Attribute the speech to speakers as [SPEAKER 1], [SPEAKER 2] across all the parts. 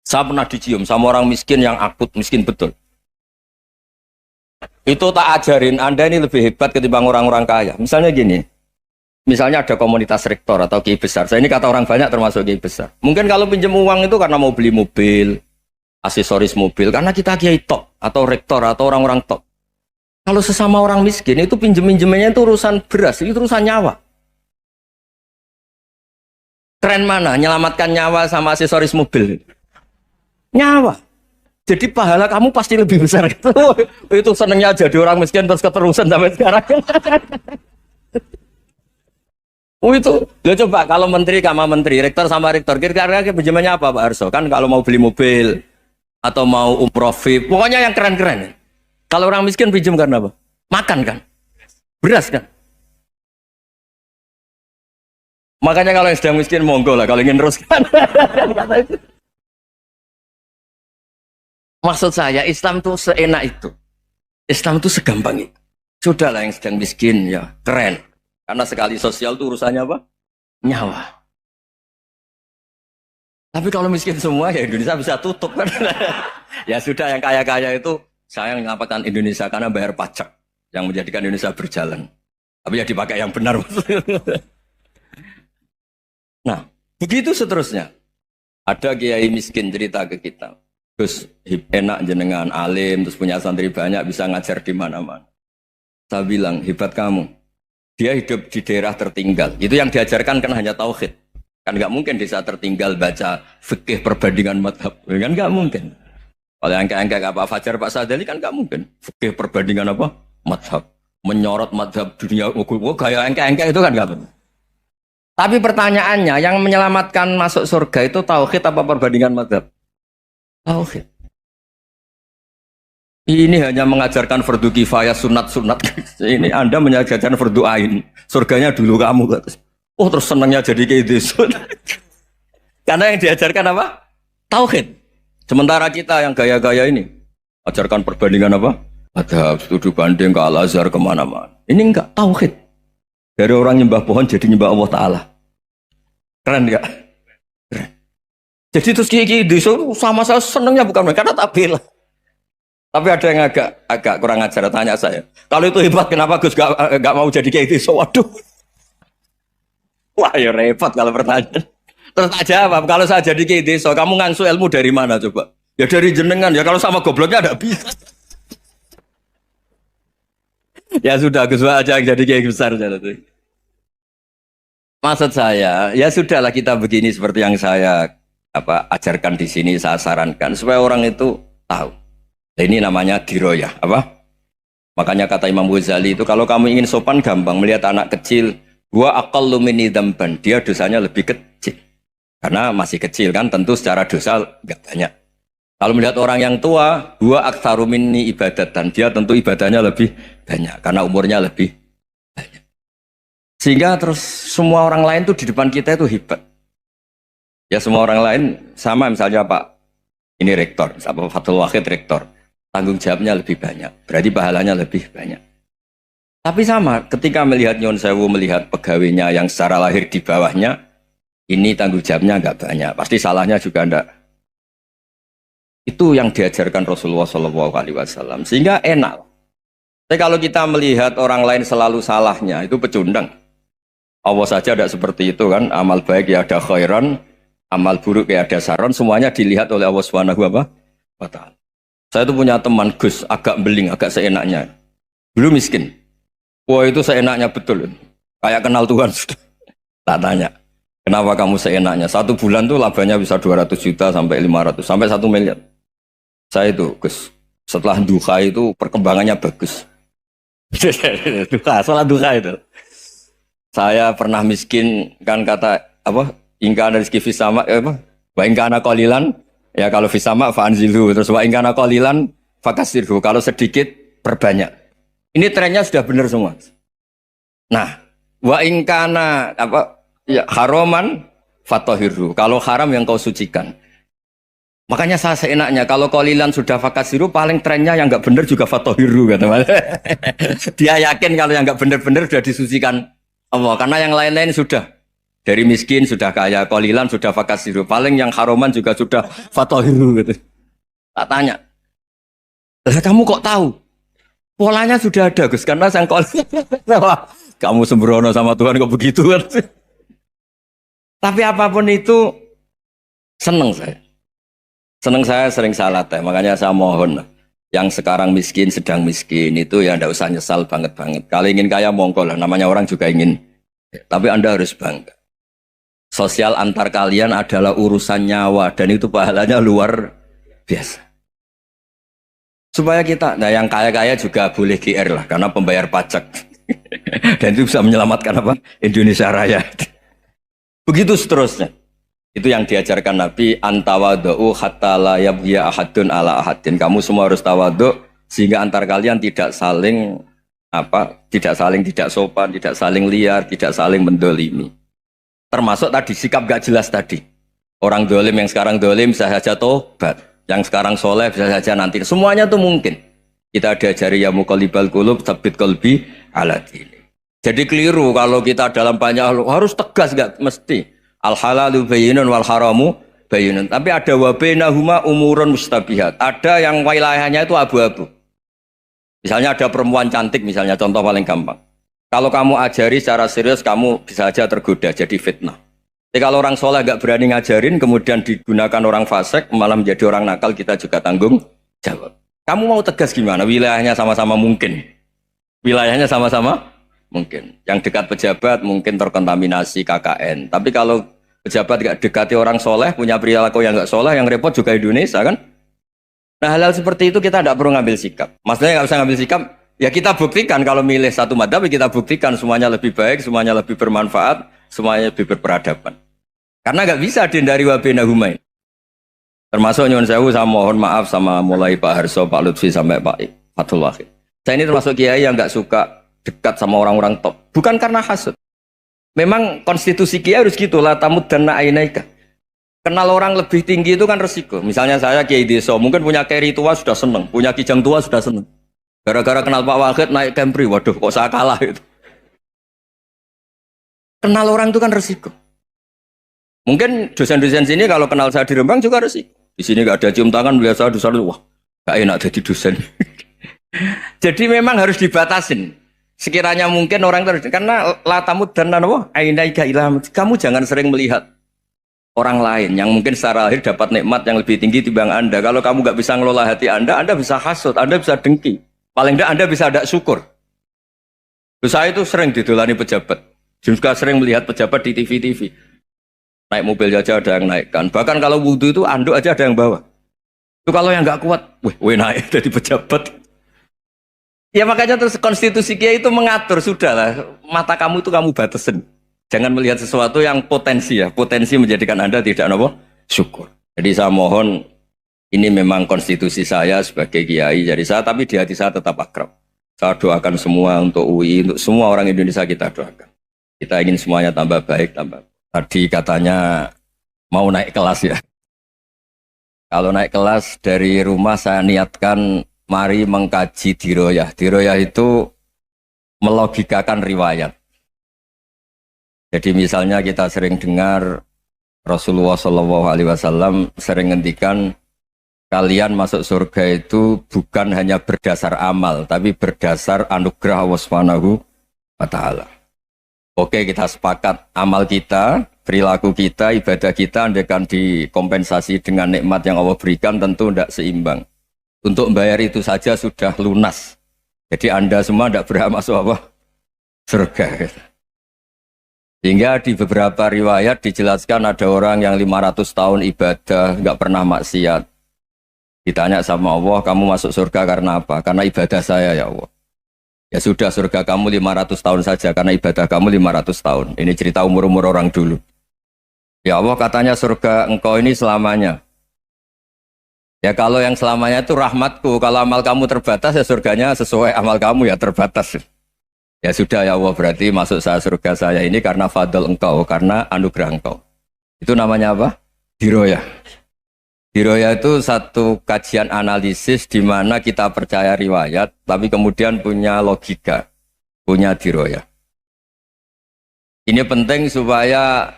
[SPEAKER 1] Saya pernah dicium sama orang miskin yang akut miskin betul. Itu tak ajarin Anda ini lebih hebat ketimbang orang-orang kaya. Misalnya gini, misalnya ada komunitas rektor atau kiai besar. Saya ini kata orang banyak termasuk kiai besar. Mungkin kalau pinjam uang itu karena mau beli mobil, aksesoris mobil, karena kita kiai top atau rektor atau orang-orang top. Kalau sesama orang miskin itu pinjem-pinjemannya itu urusan beras, itu urusan nyawa. Keren mana? Nyelamatkan nyawa sama aksesoris mobil. Nyawa. Jadi pahala kamu pasti lebih besar itu. Itu senengnya jadi orang miskin terus keterusan sampai sekarang. Oh itu, ya coba kalau menteri sama menteri, rektor sama rektor, kira-kira pinjamannya apa Pak Arso? Kan kalau mau beli mobil atau mau umroh VIP, pokoknya yang keren-keren. Kalau orang miskin pinjam karena apa? Makan kan, beras kan. Makanya kalau yang sedang miskin monggo lah, kalau ingin teruskan. Maksud saya Islam tuh seenak itu, Islam tuh segampang itu. Sudahlah yang sedang miskin ya keren. Karena sekali sosial itu urusannya apa? Nyawa. Tapi kalau miskin semua ya Indonesia bisa tutup kan. Ya sudah yang kaya-kaya itu saya mengatakan Indonesia karena bayar pajak yang menjadikan Indonesia berjalan. Tapi ya dipakai yang benar. Nah, begitu seterusnya. Ada kiai miskin cerita ke kita. Terus enak jenengan alim, terus punya santri banyak, bisa ngajar di mana-mana. Saya bilang, hebat kamu. Dia hidup di daerah tertinggal. Itu yang diajarkan kan hanya tauhid. Kan nggak mungkin desa tertinggal baca fikih perbandingan madhab. Kan nggak mungkin. Kalau yang kayak Pak Fajar, Pak Sadali kan nggak mungkin. Fikih perbandingan apa? Madhab. Menyorot madhab dunia. Kayak engke itu kan nggak mungkin. Tapi pertanyaannya, yang menyelamatkan masuk surga itu tauhid apa perbandingan madhab? Tauhid. Ini hanya mengajarkan fardu kifayah sunat-sunat. Ini Anda mengajarkan fardu ain. Surganya dulu kamu. Oh terus senangnya jadi kayak gitu. Karena yang diajarkan apa? Tauhid. Sementara kita yang gaya-gaya ini ajarkan perbandingan apa? Ada studi banding ke Al-Azhar kemana-mana. Ini enggak tauhid. Dari orang nyembah pohon jadi nyembah Allah Ta'ala. Keren enggak? Keren. Jadi terus kiai desa sama saya senangnya bukan karena tak bela. Tapi ada yang agak kurang ajar tanya saya. Kalau itu hebat kenapa Gus gak mau jadi kiai desa? Waduh. Wah ya repot kalau pertanyaan. Terus tak jawab, kalau saya jadi kiai desa, kamu ngangsu ilmu dari mana coba? Ya dari jenengan, ya kalau sama gobloknya ada bisa. Ya sudah, Gus aja yang jadi kiai besar. Maksud saya, ya sudahlah kita begini seperti yang saya ajarkan di sini, saya sarankan supaya orang itu tahu. Nah, ini namanya diroyah, apa? Makanya kata Imam Ghazali itu kalau kamu ingin sopan gampang melihat anak kecil, gua aqallu minni dzamban, dia dosanya lebih kecil. Karena masih kecil kan, tentu secara dosa enggak banyak. Kalau melihat orang yang tua, gua aktsaru minni ibadatan, dia tentu ibadahnya lebih banyak karena umurnya lebih banyak. Sehingga terus semua orang lain tuh di depan kita itu hebat. Ya semua orang lain sama misalnya Pak ini rektor, apa Fathul Wahid rektor, tanggung jawabnya lebih banyak, berarti pahalanya lebih banyak. Tapi sama, ketika melihat Nyon Sewu melihat pegawainya yang secara lahir di bawahnya, ini tanggung jawabnya nggak banyak, pasti salahnya juga enggak. Itu yang diajarkan Rasulullah SAW, sehingga enak. Tapi kalau kita melihat orang lain selalu salahnya, itu pecundang. Allah saja tidak seperti itu kan, amal baik ya ada khairan, amal buruk ya ada saron, semuanya dilihat oleh Allah Subhanahu wa Ta'ala. Saya itu punya teman Gus, agak beling, agak seenaknya. Dulu miskin. Wah itu seenaknya betul. Kayak kenal Tuhan sudah. Tak tanya, kenapa kamu seenaknya? Satu bulan tuh labanya bisa 200 juta sampai 500, sampai 1 miliar. Saya itu Gus, setelah duha itu perkembangannya bagus. Duha, sholat duha itu. Saya pernah miskin, kan kata apa? Ingkana rizki fisama, wa ingkana qalilan, ya kalau fisama fa'anzilhu, terus wa ingkana qalilan fakasirhu, kalau sedikit perbanyak. Ini trennya sudah benar semua. Nah, wa ingkana ya haraman fatahirhu, kalau haram yang kau sucikan. Makanya saya seenaknya, kalau qalilan sudah fakasiru, paling trennya yang nggak benar juga fatahirhu, kata Mas. Dia yakin kalau yang nggak benar-benar sudah disucikan Allah, karena yang lain-lain sudah Dari miskin sudah kaya, qalilan sudah fakasiru. Paling yang haroman juga sudah fatohiru gitu. Tak tanya, lah kamu kok tahu? Polanya sudah ada Gus, karena sang qalilan. Kamu sembrono sama Tuhan kok begitu kan? Tapi apapun itu seneng saya. Seneng saya sering salah teh, makanya saya mohon yang sekarang miskin sedang miskin itu ya ndak usah nyesal banget-banget. Kalau ingin kaya monggo lah, namanya orang juga ingin. Tapi Anda harus bangga. Sosial antar kalian adalah urusan nyawa dan itu pahalanya luar biasa. Supaya kita, nah yang kaya-kaya juga boleh GR lah karena pembayar pajak. Dan itu bisa menyelamatkan apa? Indonesia Raya. Begitu seterusnya. Itu yang diajarkan Nabi, antawadhu hatta la yabghiya ahadun ala ahadin. Kamu semua harus tawadhu sehingga antar kalian tidak saling tidak sopan, tidak saling liar, tidak saling mendolimi. Termasuk tadi sikap gak jelas tadi. Orang dolim yang sekarang dolim bisa saja tobat, yang sekarang soleh bisa saja nanti. Semuanya tuh mungkin. Kita diajari ya muqallibal qulub tsabbit qalbi ala dini. Jadi keliru kalau kita dalam banyak harus tegas, nggak mesti. Al halalu bayyinun wal haramu bayyinun. Tapi ada wa bainahuma umurun mustabihat. Ada yang wilayahnya itu abu-abu. Misalnya ada perempuan cantik, misalnya contoh paling gampang. Kalau kamu ajari secara serius, kamu bisa aja tergoda jadi fitnah. Tapi kalau orang soleh nggak berani ngajarin, kemudian digunakan orang fasik, malah menjadi orang nakal, kita juga tanggung jawab. Kamu mau tegas gimana? Wilayahnya sama-sama mungkin. Wilayahnya sama-sama mungkin. Yang dekat pejabat mungkin terkontaminasi KKN. Tapi kalau pejabat tidak dekati orang soleh, punya perilaku yang nggak soleh, yang repot juga Indonesia kan. Nah hal-hal seperti itu kita tidak perlu ngambil sikap. Maksudnya nggak usah ngambil sikap, ya kita buktikan kalau milih satu madhab, kita buktikan semuanya lebih baik, semuanya lebih bermanfaat, semuanya lebih berperadaban. Karena nggak bisa dihindari wa bainahumain. Termasuk nyuwun sewu, saya mohon maaf sama mulai Pak Harso, Pak Lutfi sampai Pak Fathul Wahid. Saya ini termasuk kiai yang nggak suka dekat sama orang-orang top, bukan karena hasud. Memang konstitusi kiai harus gitu lah, tamud dan na'inaika. Kenal orang lebih tinggi itu kan resiko. Misalnya saya kiai desa, mungkin punya keri tua sudah seneng, punya kijang tua sudah seneng. Gara-gara kenal Pak Wahid naik Kempri, waduh kok saya kalah itu. Kenal orang itu kan resiko. Mungkin dosen-dosen sini kalau kenal saya di Rembang juga resiko. Di sini gak ada cium tangan, melihat saya dosen, wah gak enak jadi dosen. Jadi memang harus dibatasin. Sekiranya mungkin orang terus karena latamud dan nanawa ainaika ilham. Kamu jangan sering melihat orang lain yang mungkin secara lahir dapat nikmat yang lebih tinggi timbang Anda. Kalau kamu nggak bisa ngelola hati Anda bisa hasut, Anda bisa dengki. Paling tidak Anda bisa ada syukur. Saya itu sering didolani pejabat. Juga sering melihat pejabat di TV-TV. Naik mobil aja ada yang naikkan. Bahkan kalau wudhu itu anduk aja ada yang bawa. Itu kalau yang nggak kuat, weh naik jadi pejabat. Ya makanya terus konstitusi kiai itu mengatur, sudahlah mata kamu itu kamu batasin. Jangan melihat sesuatu yang potensi ya, potensi menjadikan Anda tidak apa syukur. Jadi saya mohon, ini memang konstitusi saya sebagai kiai, jadi saya tapi di hati saya tetap akrab. Saya doakan semua untuk UI, untuk semua orang Indonesia kita doakan. Kita ingin semuanya tambah baik, tambah. Tadi katanya mau naik kelas ya. Kalau naik kelas dari rumah saya niatkan mari mengkaji diroyah. Diroyah itu melogikakan riwayat. Jadi misalnya kita sering dengar Rasulullah SAW sering ngendikan kalian masuk surga itu bukan hanya berdasar amal, tapi berdasar anugerah Allah Subhanahu wa Ta'ala. Oke, kita sepakat amal kita, perilaku kita, ibadah kita andaikan dikompensasi dengan nikmat yang Allah berikan tentu tidak seimbang. Untuk membayar itu saja sudah lunas. Jadi Anda semua tidak berhak masuk apa? Surga. Sehingga di beberapa riwayat dijelaskan ada orang yang 500 tahun ibadah, nggak pernah maksiat. Ditanya sama Allah, kamu masuk surga karena apa? Karena ibadah saya ya Allah. Ya sudah, surga kamu 500 tahun saja karena ibadah kamu 500 tahun. Ini cerita umur-umur orang dulu. Ya Allah, katanya surga engkau ini selamanya. Ya kalau yang selamanya itu rahmatku, kalau amal kamu terbatas ya surganya sesuai amal kamu ya terbatas. Ya sudah ya Allah, berarti masuk saya surga saya ini karena fadl engkau, karena anugerah engkau. Itu namanya apa? Diroyah. Diroyah itu satu kajian analisis di mana kita percaya riwayat, tapi kemudian punya logika, punya diroyah. Ini penting supaya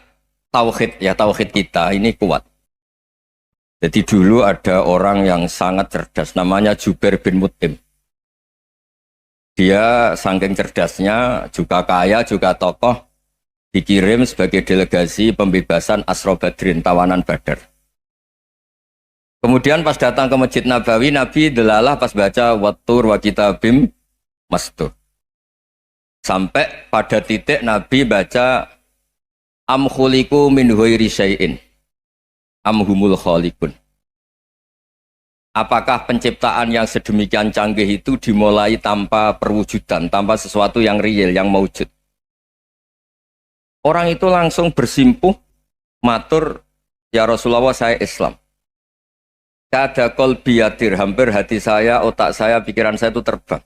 [SPEAKER 1] tauhid kita ini kuat. Jadi dulu ada orang yang sangat cerdas, namanya Jubair bin Mut'im. Dia saking cerdasnya, juga kaya, juga tokoh, dikirim sebagai delegasi pembebasan Asra Badrin, tawanan Badar. Kemudian pas datang ke Masjid Nabawi, Nabi delalah pas baca Wattur wa kitabim mastur. Sampai pada titik Nabi baca Am khuliqu min ghairi syai'in am humul khaliqun. Apakah penciptaan yang sedemikian canggih itu dimulai tanpa perwujudan, tanpa sesuatu yang real, yang maujud? Orang itu langsung bersimpuh, matur, ya Rasulullah saya Islam. Kada qalbi yatir, hampir hati saya, otak saya, pikiran saya itu terbang.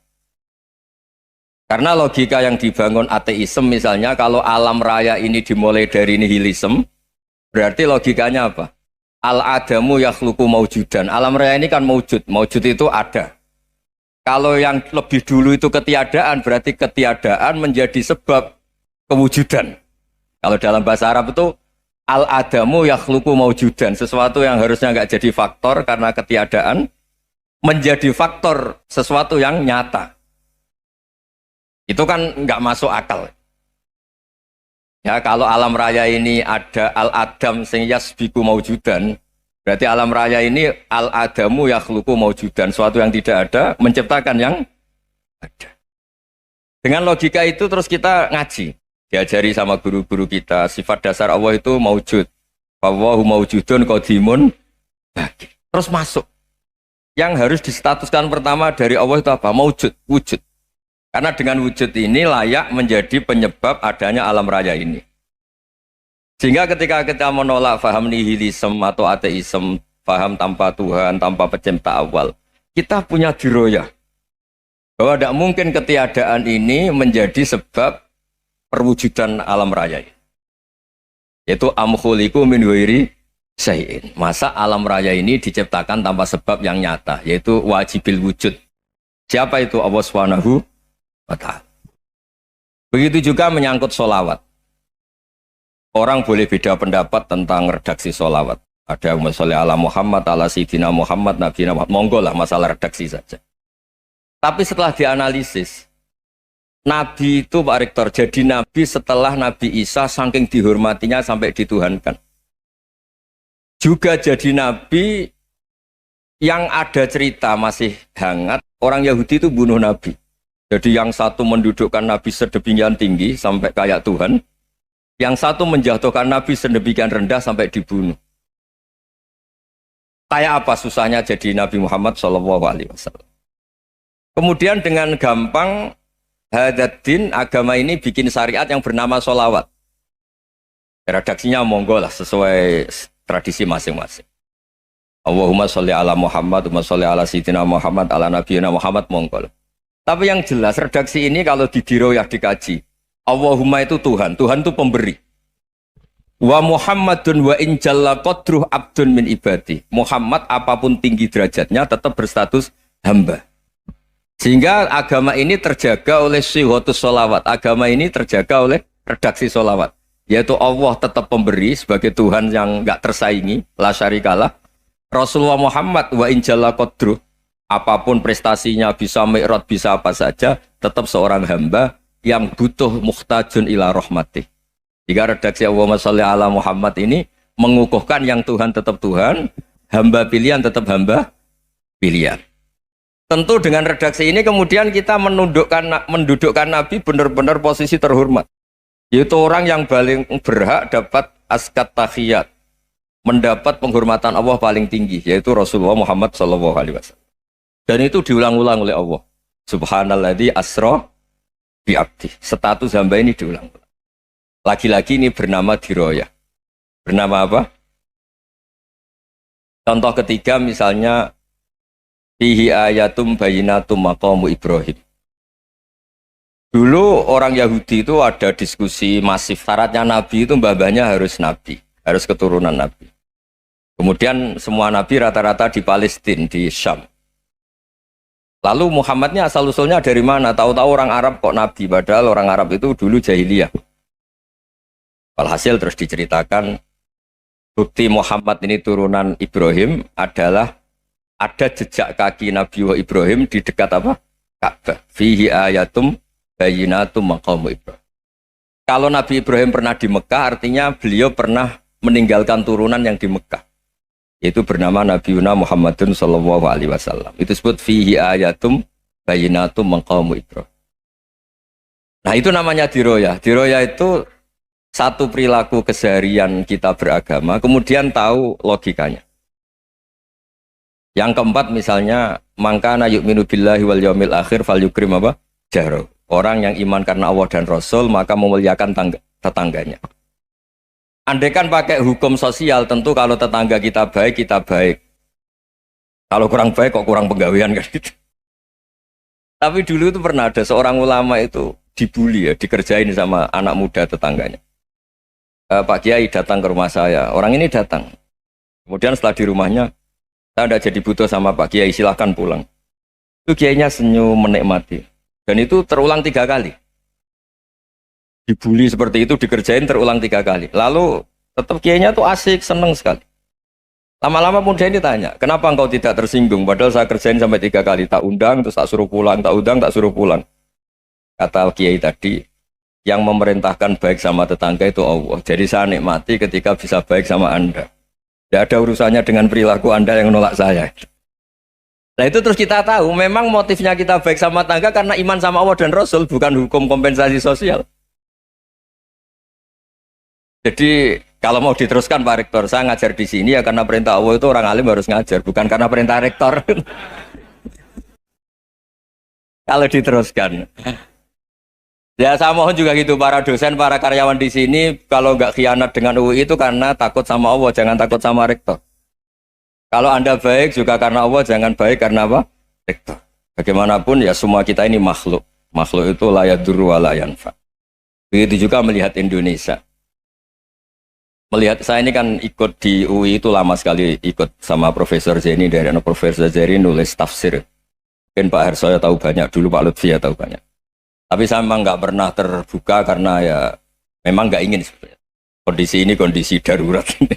[SPEAKER 1] Karena logika yang dibangun ateisme misalnya, kalau alam raya ini dimulai dari nihilisme, berarti logikanya apa? Al-adamu yakhluqu maujudan. Alam raya ini kan maujud. Maujud itu ada. Kalau yang lebih dulu itu ketiadaan, berarti ketiadaan menjadi sebab kewujudan. Kalau dalam bahasa Arab itu al-adamu yakhluqu maujudan. Sesuatu yang harusnya nggak jadi faktor karena ketiadaan, menjadi faktor sesuatu yang nyata. Itu kan nggak masuk akal. Ya, kalau alam raya ini ada al-adam sing yasbiku maujudan, berarti alam raya ini al-adamu yakhluqu maujudan, suatu yang tidak ada menciptakan yang ada. Dengan logika itu terus kita ngaji, diajari sama guru-guru kita, sifat dasar Allah itu maujud. Wallahu maujudun qadimun baqi. Terus masuk. Yang harus distatuskan pertama dari Allah itu apa? Maujud, wujud. Karena dengan wujud ini layak menjadi penyebab adanya alam raya ini. Sehingga ketika kita menolak faham nihilisme atau ateisme, faham tanpa Tuhan, tanpa pencipta awal, kita punya diroyah. Bahwa tidak mungkin ketiadaan ini menjadi sebab perwujudan alam raya. Yaitu amkhuliku min ghairi syai'in. Masa alam raya ini diciptakan tanpa sebab yang nyata, yaitu wajibil wujud. Siapa itu? Allah Subhanahu wa ta'ala. Begitu juga menyangkut sholawat. Orang boleh beda pendapat tentang redaksi sholawat. Ada yang sholli ala Muhammad, ala Sayyidina Muhammad, Nabi Muhammad. Monggo lah masalah redaksi saja. Tapi setelah dianalisis, Nabi itu Pak Rektor jadi Nabi setelah Nabi Isa saking dihormatinya sampai dituhankan. Juga jadi Nabi yang ada cerita masih hangat, orang Yahudi itu bunuh Nabi. Jadi yang satu mendudukkan Nabi sedemikian tinggi sampai kayak Tuhan, yang satu menjatuhkan Nabi sedemikian rendah sampai dibunuh. Kayak apa susahnya jadi Nabi Muhammad SAW. Kemudian dengan gampang Hadaddin agama ini bikin syariat yang bernama sholawat. Redaksinya monggo lah sesuai tradisi masing-masing. Allahumma sholli ala Muhammad, Allahumma sholli ala Sayyidina Muhammad, ala Nabiyina Muhammad, monggo lah. Tapi yang jelas redaksi ini kalau didiroyah dikaji, Allahumma itu Tuhan, Tuhan itu pemberi. Wa Muhammadun wa in jalla qadruh abdun min ibadi. Muhammad apapun tinggi derajatnya tetap berstatus hamba. Sehingga agama ini terjaga oleh syihotus sholawat. Agama ini terjaga oleh redaksi sholawat. Yaitu Allah tetap pemberi sebagai Tuhan yang enggak tersaingi, la syarikalah. Rasulullah Muhammad wa in jalla qadruh. Apapun prestasinya, bisa mi'raj, bisa apa saja, tetap seorang hamba yang butuh muhtajun ila rahmatih. Jika redaksi Allahumma sholli ala Muhammad ini mengukuhkan yang Tuhan tetap Tuhan, hamba pilihan tetap hamba pilihan. Tentu dengan redaksi ini kemudian kita mendudukkan Nabi benar-benar posisi terhormat. Yaitu orang yang paling berhak dapat askat tahiyat, mendapat penghormatan Allah paling tinggi, yaitu Rasulullah Muhammad SAW. Dan itu diulang-ulang oleh Allah. Subhanalladzi asra bi'abdi. Status hamba ini diulang-ulang. Lagi-lagi ini bernama diroyah. Bernama apa? Contoh ketiga misalnya fihi ayatum bayinatum maqamu Ibrahim. Dulu orang Yahudi itu ada diskusi masif. Syaratnya Nabi itu mbah-mbahnya harus Nabi. Harus keturunan Nabi. Kemudian semua Nabi rata-rata di Palestina, di Syam. Lalu Muhammadnya asal-usulnya dari mana? Tahu-tahu orang Arab kok Nabi, padahal orang Arab itu dulu jahiliyah. Walhasil terus diceritakan bukti Muhammad ini turunan Ibrahim adalah ada jejak kaki Nabi Ibrahim di dekat apa? Ka'bah. Fihi ayatum bayyinatum maqamu Ibrahim. Kalau Nabi Ibrahim pernah di Mekah, artinya beliau pernah meninggalkan turunan yang di Mekah. Itu bernama Nabiuna Muhammadun sallallahu alaihi wasallam. Itu disebut fihi ayatum bayyinatum maqamu Ibrahim. Nah, itu namanya diroya. Diroya itu satu perilaku keseharian kita beragama, kemudian tahu logikanya. Yang keempat misalnya, mangkana yu'minu billahi wal yaumil akhir fal yukrim apa? Jaro. Orang yang iman karena Allah dan Rasul, maka memuliakan tetangganya. Andaikan pakai hukum sosial, tentu kalau tetangga kita baik, kita baik. Kalau kurang baik, kok kurang penggawean kan gitu. Tapi dulu itu pernah ada seorang ulama itu dibully ya, dikerjain sama anak muda tetangganya. Pak Kiai datang ke rumah saya, orang ini datang. Kemudian setelah di rumahnya, saya tidak jadi butuh sama Pak Kiai, silahkan pulang. Itu Kiainya senyum menikmati. Dan itu terulang 3 kali. Dibully seperti itu, dikerjain terulang 3 kali. Lalu tetap Kiainya tuh asik, seneng sekali. Lama-lama muda ini tanya, kenapa engkau tidak tersinggung? Padahal saya kerjain sampai 3 kali, tak undang, terus tak suruh pulang, tak undang, tak suruh pulang. Kata Kiai tadi, yang memerintahkan baik sama tetangga itu Allah. Jadi saya nikmati ketika bisa baik sama Anda. Tidak ada urusannya dengan perilaku Anda yang menolak saya. Nah itu terus kita tahu, memang motifnya kita baik sama tetangga karena iman sama Allah dan Rasul, bukan hukum kompensasi sosial. Jadi kalau mau diteruskan Pak Rektor, saya ngajar di sini ya karena perintah Allah itu orang alim harus ngajar, bukan karena perintah Rektor. Kalau diteruskan. Ya saya mohon juga gitu para dosen, para karyawan di sini kalau nggak khianat dengan UI itu karena takut sama Allah, jangan takut sama rektor. Kalau Anda baik juga karena Allah, jangan baik karena apa? Rektor. Bagaimanapun ya semua kita ini makhluk. Makhluk itu la yadurru wa la yanfa. Begitu juga melihat Indonesia. Melihat saya ini kan ikut di UI itu lama sekali ikut sama Profesor Zeni dari Profesor Zeni nulis tafsir. Mungkin Pak Hersoyo tahu banyak, dulu Pak Lutfi ya tahu banyak. Tapi saya memang nggak pernah terbuka karena ya memang nggak ingin sebenarnya. Kondisi ini kondisi darurat ini.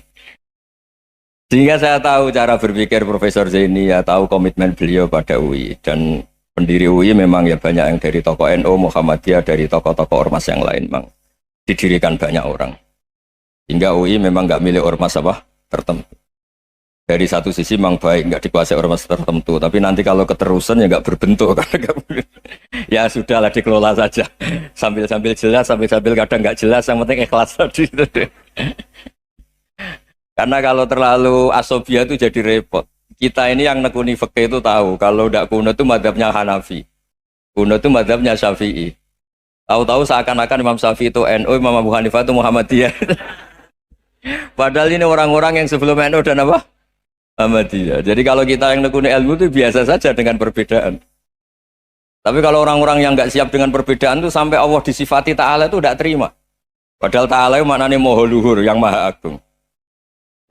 [SPEAKER 1] Sehingga saya tahu cara berpikir Profesor Zaini, ya tahu komitmen beliau pada UI. Dan pendiri UI memang ya banyak yang dari tokoh NU, Muhammadiyah, dari tokoh-tokoh ormas yang lain memang didirikan banyak orang. Hingga UI memang nggak milik ormas apa tertentu. Dari satu sisi memang baik, nggak dikuasai ormas tertentu, tapi nanti kalau keterusan ya nggak berbentuk. Ya sudahlah dikelola saja, sambil-sambil jelas, sambil-sambil kadang nggak jelas, yang penting ikhlas tadi. Karena kalau terlalu asobia itu jadi repot. Kita ini yang nekuni fikih itu tahu, kalau tidak kuno itu madhabnya Hanafi, kuno itu madhabnya Syafi'i. Tahu-tahu seakan-akan Imam Syafi'i itu NU, Imam Abu Hanifah itu Muhammadiyah. Padahal ini orang-orang yang sebelum NU dan apa? Ahmadiyah. Jadi kalau kita yang nekuni ilmu itu biasa saja dengan perbedaan. Tapi kalau orang-orang yang nggak siap dengan perbedaan itu sampai Allah disifati Ta'ala itu tidak terima. Padahal Ta'ala itu maknanya Maha Luhur, yang Maha Agung.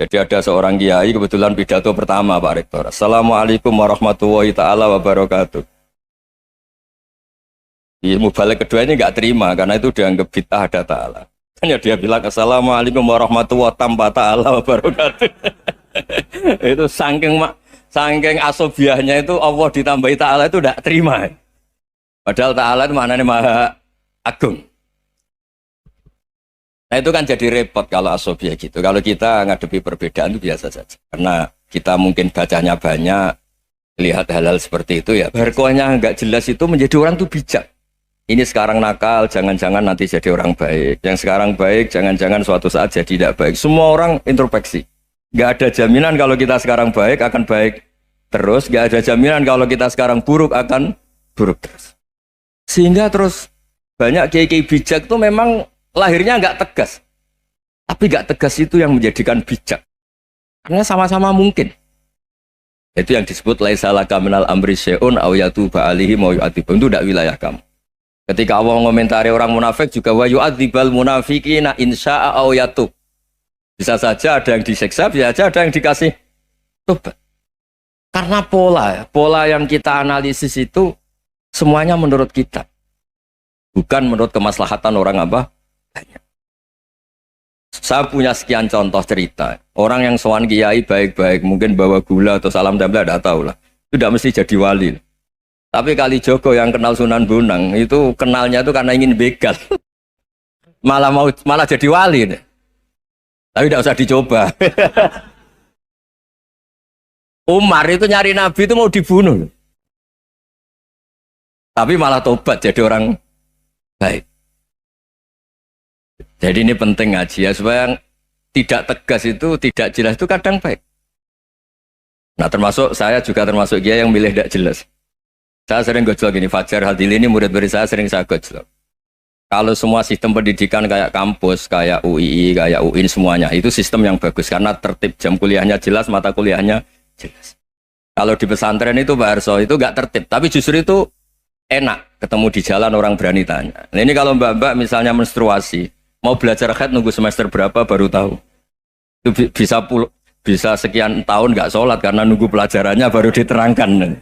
[SPEAKER 1] Jadi ada seorang kiai kebetulan pidato pertama Pak Rektor. Assalamualaikum warahmatullahi ta'ala wabarakatuh. Ilmu balik kedua ini nggak terima karena itu dianggap bid'ah ada Ta'ala. Hanya dia bilang Assalamualaikum warahmatullahi ta'ala wabarakatuh. Itu saking asobiahnya itu Allah ditambahi Ta'ala itu tidak terima. Padahal Ta'ala itu maknanya Maha Agung. Nah itu kan jadi repot kalau asobiah gitu. Kalau kita ngadepi perbedaan itu biasa saja. Karena kita mungkin bacanya banyak, lihat hal-hal seperti itu ya. Berkohnya nggak jelas itu menjadi orang tuh bijak. Ini sekarang nakal, jangan-jangan nanti jadi orang baik. Yang sekarang baik, jangan-jangan suatu saat jadi tidak baik. Semua orang introspeksi. Nggak ada jaminan kalau kita sekarang baik akan baik terus. Nggak ada jaminan kalau kita sekarang buruk akan buruk terus. Sehingga terus banyak kiai-kiai bijak itu memang lahirnya nggak tegas. Tapi nggak tegas itu yang menjadikan bijak. Karena sama-sama mungkin. Itu yang disebut laisa laka minal amri syai'un aw yatuba alaihim wa yu'adzibum. Itu tidak wilayah kamu. Ketika Allah mengomentari orang munafik juga wa yu'adzibal munafiqina insya'a aw yatub. Bisa saja ada yang disiksa, bisa saja ada yang dikasih tobat. Karena pola yang kita analisis itu semuanya menurut kita. Bukan menurut kemaslahatan orang apa? Banyak. Saya punya sekian contoh cerita. Orang yang sowan kiai baik-baik, mungkin bawa gula atau salam tempel, tidak tahu lah. Itu tidak mesti jadi wali. Tapi Kalijogo yang kenal Sunan Bonang, itu kenalnya itu karena ingin begal. malah jadi wali. Tapi tidak usah dicoba. Umar itu nyari Nabi itu mau dibunuh. Tapi malah tobat jadi orang baik. Jadi ini penting ngaji ya, supaya tidak tegas itu, tidak jelas itu kadang baik. Nah termasuk saya juga termasuk dia yang milih tidak jelas. Saya sering gojlok gini, Fajar Hadili ini murid-murid saya sering saya gojlok. Kalau semua sistem pendidikan kayak kampus, kayak UII, kayak UIN semuanya, itu sistem yang bagus karena tertib, jam kuliahnya jelas, mata kuliahnya jelas. Kalau di pesantren itu Pak Arso itu gak tertib, tapi justru itu enak ketemu di jalan orang berani tanya. Nah, ini kalau mbak-mbak misalnya menstruasi, mau belajar haid nunggu semester berapa baru tahu. Itu bisa sekian tahun gak sholat karena nunggu pelajarannya baru diterangkan.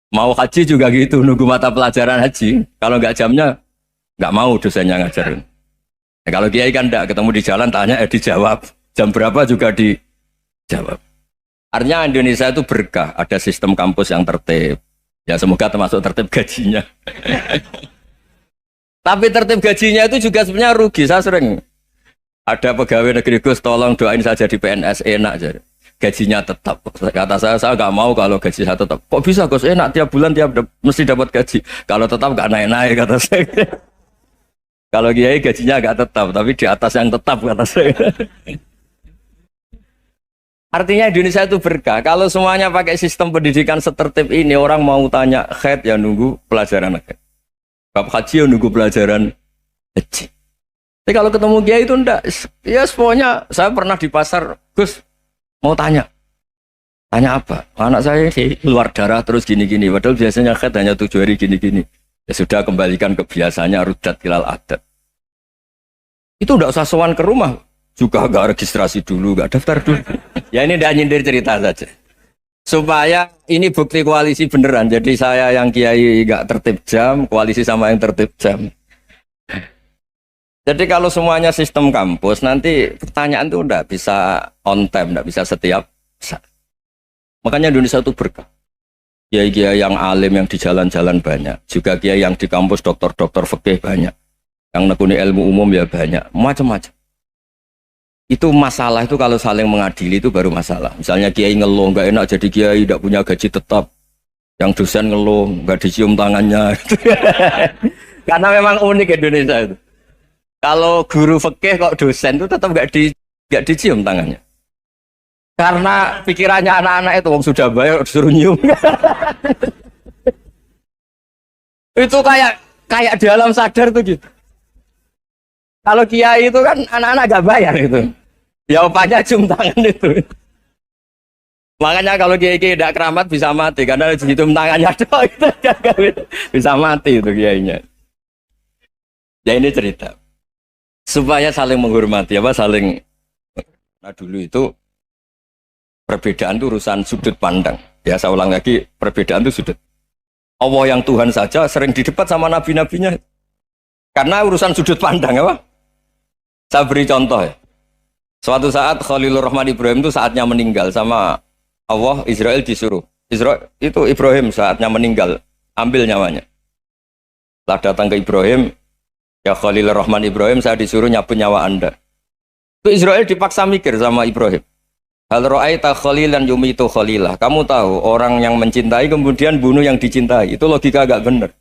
[SPEAKER 1] Mau haji juga gitu, nunggu mata pelajaran haji. Kalau nggak jamnya, nggak mau dosennya ngajarin. Nah, kalau kiai kan enggak, ketemu di jalan tanya, dijawab. Jam berapa juga dijawab. Artinya Indonesia itu berkah, ada sistem kampus yang tertib. Ya semoga termasuk tertib gajinya. Tapi tertib gajinya itu juga sebenarnya rugi. Saya sering ada pegawai negeri Gus, tolong doain saja di PNS enak jadi. Gajinya tetap. Kata saya nggak mau kalau gaji saya tetap. Kok bisa Gus? Enak tiap bulan mesti dapat gaji. Kalau tetap nggak naik-naik kata saya. Kalau kiai gajinya nggak tetap, tapi di atas yang tetap kata saya. Artinya Indonesia itu berkah. Kalau semuanya pakai sistem pendidikan setertib ini, orang mau tanya haid ya nunggu pelajaran haid. Bab haji ya nunggu pelajaran haji. Tapi kalau ketemu kiai itu enggak. Ya semuanya saya pernah di pasar, Gus. Mau tanya apa? Anak saya keluar darah terus gini-gini. Padahal biasanya haid hanya 7 hari gini-gini. Ya sudah kembalikan ke biasanya rudat hilal adat. Itu udah usah sowan ke rumah. Juga gak registrasi dulu, gak daftar dulu. Ya ini udah nyindir cerita saja. Supaya ini bukti koalisi beneran. Jadi saya yang kiai gak tertib jam, koalisi sama yang tertib jam. Jadi kalau semuanya sistem kampus, nanti pertanyaan itu enggak bisa on time, enggak bisa setiap saat. Makanya Indonesia itu berkah. Kiai-kiai yang alim yang di jalan-jalan banyak. Juga kiai yang di kampus dokter-dokter fikih banyak. Yang nekuni ilmu umum ya banyak. Macam-macam. Itu masalah itu kalau saling mengadili itu baru masalah. Misalnya kiai ngeluh, enggak enak jadi kiai, enggak punya gaji tetap. Yang dosen ngeluh, enggak dicium tangannya. Karena memang unik Indonesia itu. Kalau guru fikih kok dosen itu tetap nggak dicium tangannya. Karena pikirannya anak-anak itu wong sudah bayar disuruh nyium. Itu kayak di alam sadar tuh gitu. Kalau kiai itu kan anak-anak gak bayar itu. Ya opanya cium tangan itu. Makanya kalau kiai tidak keramat bisa mati karena cium tangannya doang itu bisa mati itu kiainya. Ya ini cerita. Supaya saling menghormati, saling. Nah dulu itu perbedaan itu urusan sudut pandang. Ya saya ulang lagi, perbedaan itu sudut. Allah yang Tuhan saja sering didebat sama nabi-nabinya. Karena urusan sudut pandang, Saya beri contoh ya. Suatu saat Khalilur Rahman Ibrahim itu saatnya meninggal sama Allah, Israel disuruh. Itu Ibrahim saatnya meninggal, ambil nyawanya. Setelah datang ke Ibrahim, ya Khalilur Rahman Ibrahim, saya disuruh nyabut nyawa Anda. Itu Israel dipaksa mikir sama Ibrahim. Hal ra'aita khalilan yumitu khalilah. Kamu tahu orang yang mencintai kemudian bunuh yang dicintai. Itu logika agak benar.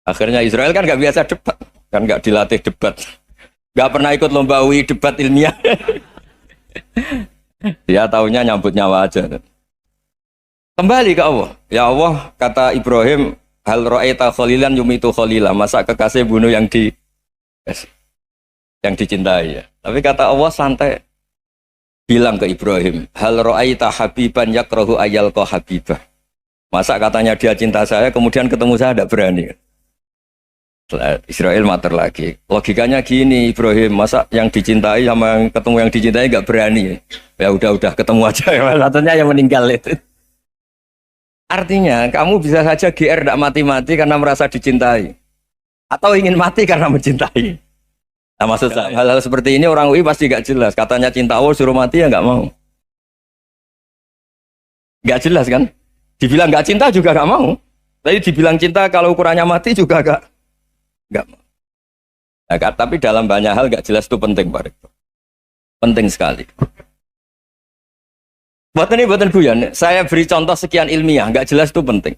[SPEAKER 1] Akhirnya Israel kan gak biasa debat. Kan gak dilatih debat. Gak pernah ikut lomba UI debat ilmiah. Dia taunya nyambut nyawa aja. Kembali ke Allah. Ya Allah, kata Ibrahim, hal ra'aita khalilan yumitu khalilah. Masa kekasih bunuh yang dicintai ya. Tapi kata Allah santai. Bilang ke Ibrahim, hal ra'aita habiban yakrahu ayyalqa habibah. Masa katanya dia cinta saya kemudian ketemu saya tidak berani. Israel mater lagi. Logikanya gini Ibrahim, masa yang dicintai sama yang ketemu yang dicintai nggak berani. Ya udah ketemu aja. Satunya yang meninggal itu. Artinya kamu bisa saja GR tidak mati-mati karena merasa dicintai. atau ingin mati karena mencintai. Nah, maksud saya hal-hal seperti ini orang UI pasti gak jelas. Katanya cinta Allah suruh mati ya nggak mau. Gak jelas kan? Dibilang gak cinta juga gak mau. Tapi dibilang cinta kalau ukurannya mati juga gak mau. Nah, tapi dalam banyak hal gak jelas itu penting, Pak Rektor. Penting sekali. Buatan guyon. Saya beri contoh sekian ilmiah, gak jelas itu penting.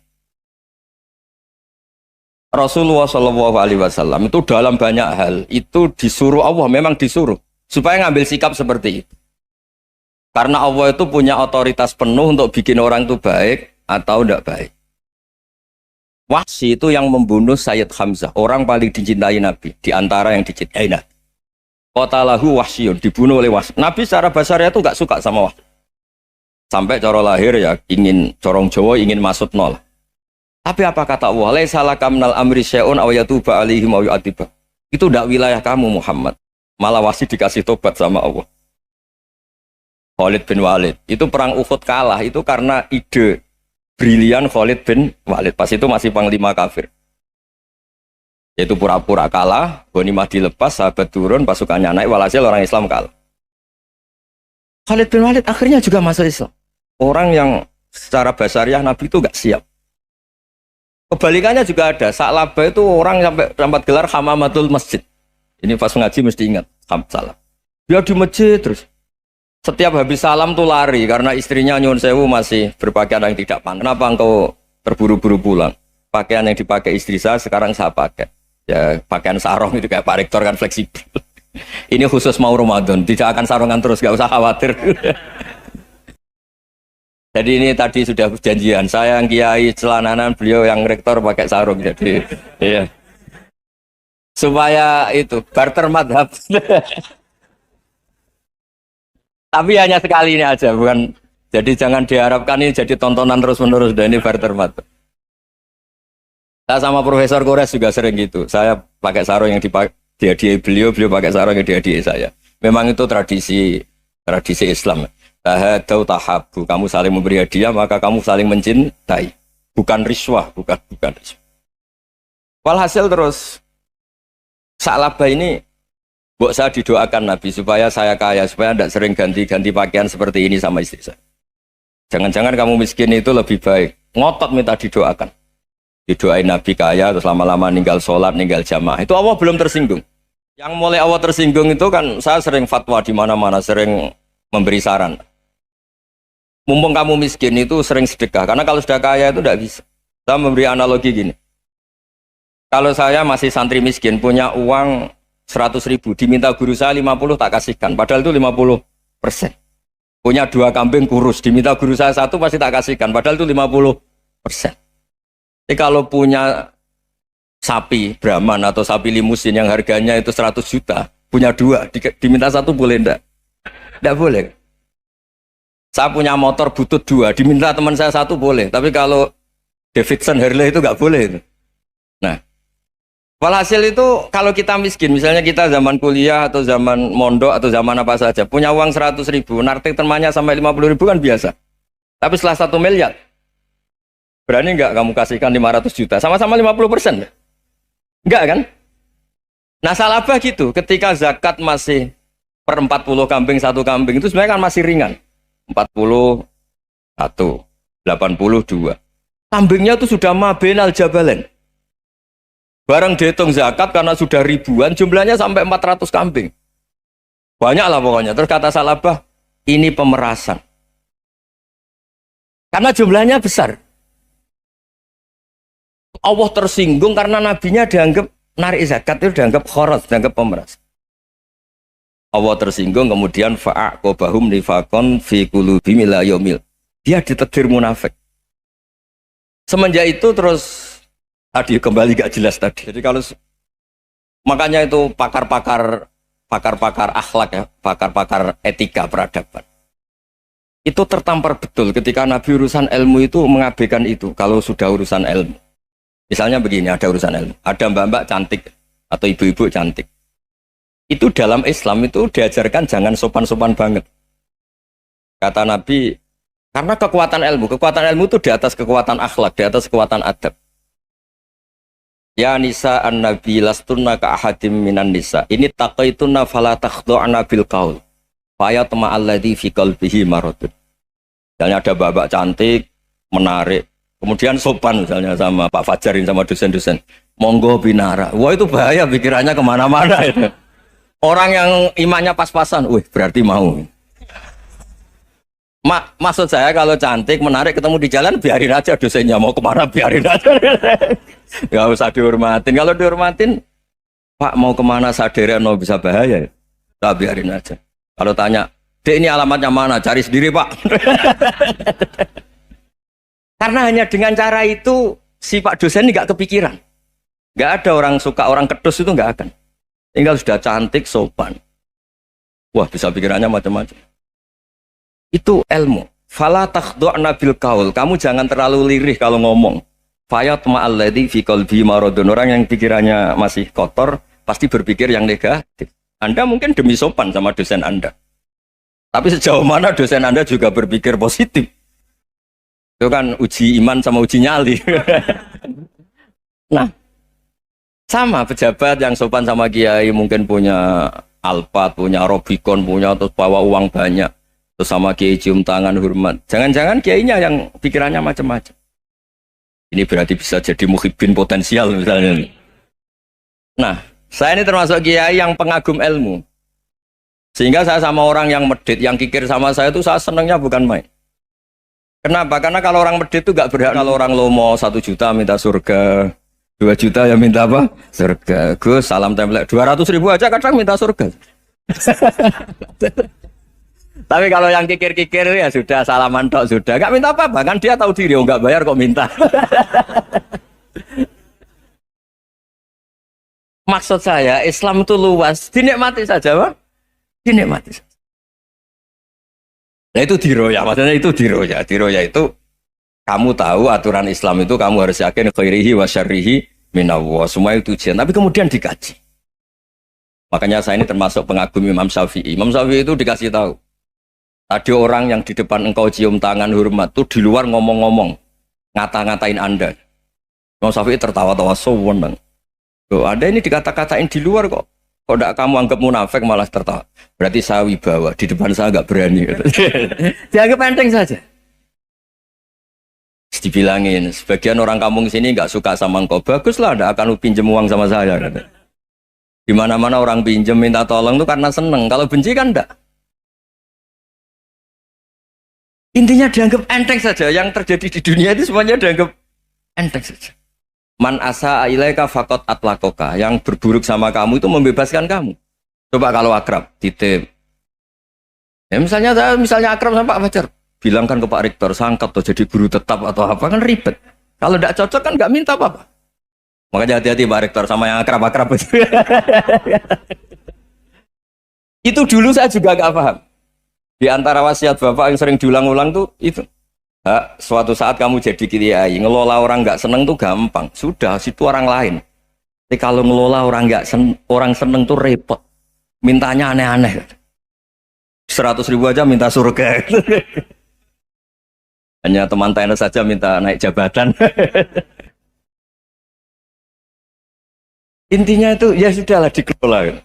[SPEAKER 1] Rasulullah Shallallahu Alaihi Wasallam itu dalam banyak hal itu disuruh Allah, memang disuruh supaya ngambil sikap seperti itu. Karena Allah itu punya otoritas penuh untuk bikin orang itu baik atau tidak baik. Wahsy itu yang membunuh Sayyid Hamzah, orang paling dicintai Nabi, di antara yang dicintai Nabi. Qatalahu Wahsyun, dibunuh oleh Wahsy. Nabi secara basarnya itu gak suka sama Wahsy. Sampai cara lahir ya ingin corong Jawa ingin masuk nol. Tapi apa kata Allah? Laisa laka minal amri syai'un aw yatuba alaihim aw yu'adziba. Itu tidak wilayah kamu Muhammad. Malah Wahsy dikasih tobat sama Allah. Khalid bin Walid. Itu perang Uhud kalah itu karena ide brilian Khalid bin Walid. Pas itu masih panglima kafir. Yaitu pura-pura kalah, ghanimah dilepas, sahabat turun, pasukannya naik, walhasil orang Islam kalah. Khalid bin Walid akhirnya juga masuk Islam. Orang yang secara basariah Nabi itu gak siap. Kebalikannya juga ada. Sa'labah itu orang sampai dapat gelar Hamamatul Masjid. Ini pas ngaji mesti ingat. Salam. Dia di masjid terus. Setiap habis salam tuh lari karena istrinya nyuwun sewu masih berpakaian yang tidak pantas. Kenapa engkau terburu-buru pulang? Pakaian yang dipakai istri saya sekarang saya pakai. Ya pakaian sarung itu kayak Pak Rektor kan fleksibel. Ini khusus mau Ramadan. Tidak akan sarungan terus, gak usah khawatir. Jadi ini tadi sudah perjanjian. Saya yang kiai celananan, beliau yang rektor pakai sarung. Jadi, iya. Supaya itu barter madhab. Tapi hanya sekali ini aja, bukan. Jadi jangan diharapkan ini jadi tontonan terus menerus. Dan ini barter madhab. Saya sama Profesor Kores juga sering gitu. Saya pakai sarung yang dihadiahi beliau, beliau pakai sarung yang dihadiahi saya. Memang itu tradisi Islam. Tahadau tahabu, kamu saling memberi hadiah maka kamu saling mencintai, bukan riswah, bukan riswah. Walhasil terus Sa'labah ini buat saya didoakan Nabi supaya saya kaya, supaya tidak sering ganti-ganti pakaian seperti ini sama istri saya. Jangan-jangan kamu miskin itu lebih baik. Ngotot minta didoakan. Didoain Nabi kaya terus lama-lama ninggal sholat, ninggal jamaah. Itu Allah belum tersinggung. Yang mulai Allah tersinggung itu kan saya sering fatwa di mana-mana, sering memberi saran. Mumpung kamu miskin itu sering sedekah, karena kalau sudah kaya itu tidak bisa. Saya memberi analogi gini. Kalau saya masih santri miskin, punya uang 100.000, diminta guru saya 50 tak kasihkan, padahal itu 50%. Punya 2 kambing kurus, diminta guru saya 1 pasti tak kasihkan, padahal itu 50%. Jadi kalau punya sapi Brahman atau sapi limusin yang harganya itu 100 juta, punya 2, diminta 1 boleh enggak? Tidak boleh. Saya punya motor butut 2, diminta teman saya 1 boleh. Tapi kalau Davidson Harley itu nggak boleh. Itu. Nah, walhasil itu kalau kita miskin, misalnya kita zaman kuliah atau zaman mondok atau zaman apa saja, punya uang 100.000, nartik temannya sampai 50.000 kan biasa. Tapi setelah 1 miliar, berani nggak kamu kasihkan 500 juta? Sama-sama 50%. Enggak kan? Nah, Sa'labah gitu, ketika zakat masih per 40 kambing 1 kambing itu sebenarnya kan masih ringan. 41, 82. Kambingnya itu sudah mabenal jabalen. Barang dihitung zakat karena sudah ribuan, jumlahnya sampai 400 kambing. Banyak lah pokoknya. Terus kata Sa'labah, ini pemerasan. Karena jumlahnya besar. Allah tersinggung karena nabinya dianggap narik zakat itu dianggap khoros, dianggap pemeras. Allah tersinggung kemudian fa'aqobahum nifakon fi qulubihim ila yaumil. Dia ditegur munafik. Semenjak itu terus tadi kembali gak jelas tadi. Jadi kalau makanya itu pakar-pakar akhlak ya, pakar-pakar etika peradaban. Itu tertampar betul ketika Nabi urusan ilmu itu mengabaikan itu kalau sudah urusan ilmu. Misalnya begini, ada urusan ilmu, ada mbak-mbak cantik atau ibu-ibu cantik. Itu dalam Islam itu diajarkan jangan sopan-sopan banget. Kata Nabi, karena kekuatan ilmu itu di atas kekuatan akhlak, di atas kekuatan adab. Ya nisa an-nabi lastunna ka ahadim minan nisa. Ini taqaitunna fala takhdu'na bil qaul. Fa yatma alladzi fi qalbihi maradun. Misalnya ada babak cantik, menarik, kemudian sopan misalnya sama Pak Fajarin sama dosen-dosen. Monggo binara. Wah itu bahaya pikirannya kemana-mana itu. Orang yang imannya pas-pasan, wih berarti mau. Maksud saya kalau cantik, menarik, ketemu di jalan, biarin aja dosennya mau kemana, biarin aja. Gak usah dihormatin. Kalau dihormatin, Pak mau kemana sadere no bisa bahaya. Nah, biarin aja. Kalau tanya, Dek ini alamatnya mana? Cari sendiri Pak. Karena hanya dengan cara itu, si Pak dosen ini gak kepikiran. Gak ada orang suka orang kedus itu gak akan. Tinggal sudah cantik, sopan. Wah bisa pikirannya macam-macam. Itu ilmu. Fala takhdu'na bil qaul. Kamu jangan terlalu lirih kalau ngomong. Fayat ma'alladzi fi qalbi maradun. Orang yang pikirannya masih kotor pasti berpikir yang negatif. Anda mungkin demi sopan sama dosen Anda. Tapi sejauh mana dosen Anda juga berpikir positif. Itu kan uji iman sama uji nyali. Nah, sama pejabat yang sopan sama kiai mungkin punya Alphard, punya Robicon, punya terus bawa uang banyak. Terus sama kiai cium tangan hormat. Jangan-jangan kiainya yang pikirannya macam-macam. Ini berarti bisa jadi muhibbin potensial misalnya. Nah, saya ini termasuk kiai yang pengagum ilmu. Sehingga saya sama orang yang medit, yang kikir sama saya itu saya senangnya bukan main. Kenapa? Karena kalau orang medit itu gak berhak. Kalau orang lomo 1 juta minta surga, 2 juta ya minta apa? Surga. Gus, salam template 200.000 aja kadang minta surga. Tapi kalau yang kikir-kikir ya sudah salaman tok sudah. Gak minta apa-apa kan dia tahu diri, oh gak bayar kok minta. Maksud saya Islam itu luas, dinikmati saja Pak. Dinikmati saja. Nah itu diroya, maksudnya itu diroya. Diroya itu kamu tahu aturan Islam itu kamu harus yakin khairihi wa syarrihi minallah. Semua itu ujian, tapi kemudian dikaji. Makanya saya ini termasuk pengagum Imam Syafi'i. Imam Syafi'i itu dikasih tahu. Tadi orang yang di depan engkau cium tangan hormat tuh di luar ngomong-ngomong, ngata-ngatain Anda. Imam Syafi'i tertawa-tawa sewenang. Loh, Anda ini dikata-katain di luar kok. Kok tidak kamu anggap munafik malah tertawa. Berarti saya wibawa, di depan saya nggak berani. Dianggap enteng saja. Dibilangin, sebagian orang kampung sini nggak suka sama engkau. Baguslah, tidak akan pinjam uang sama saya. Di mana-mana orang pinjam minta tolong itu karena seneng. Kalau benci kan enggak. Intinya dianggap enteng saja. Yang terjadi di dunia itu semuanya dianggap enteng saja. Man asa ilaika faqat atlakoka. Yang berburuk sama kamu itu membebaskan kamu. Coba kalau akrab, titip. Ya misalnya akrab sama Pak Fajar. Bilangkan ke Pak Rektor, sangkap atau jadi guru tetap atau apa kan ribet. Kalau tidak cocok kan nggak minta apa-apa. Makanya hati-hati Pak Rektor sama yang akrab-akrab itu. Itu dulu saya juga nggak paham. Di antara wasiat Bapak yang sering diulang-ulang tuh itu. Suatu saat kamu jadi kiai, ngelola orang nggak seneng tuh gampang. Sudah, situ orang lain. Tapi kalau ngelola orang orang seneng tuh repot. Mintanya aneh-aneh. 100.000 aja minta surga. Hanya teman tenis saja minta naik jabatan. Intinya itu ya sudahlah dikelola.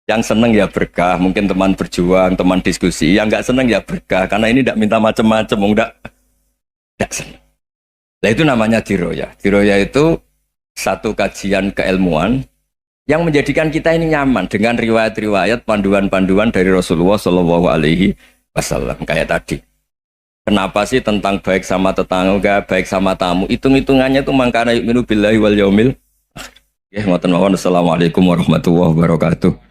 [SPEAKER 1] Yang seneng ya berkah, mungkin teman berjuang, teman diskusi. Yang nggak seneng ya berkah, karena ini tidak minta macam-macam, tidak seneng. Nah itu namanya diroya. Diroya itu satu kajian keilmuan yang menjadikan kita ini nyaman dengan riwayat-riwayat, panduan-panduan dari Rasulullah Shallallahu Alaihi Wasallam kayak tadi. Kenapa sih tentang baik sama tetangga, baik sama tamu? Hitung-hitungannya itu mangkana yu'minu billahi wal yaumil. Ya, ngoten mawon. Assalamualaikum warahmatullahi wabarakatuh.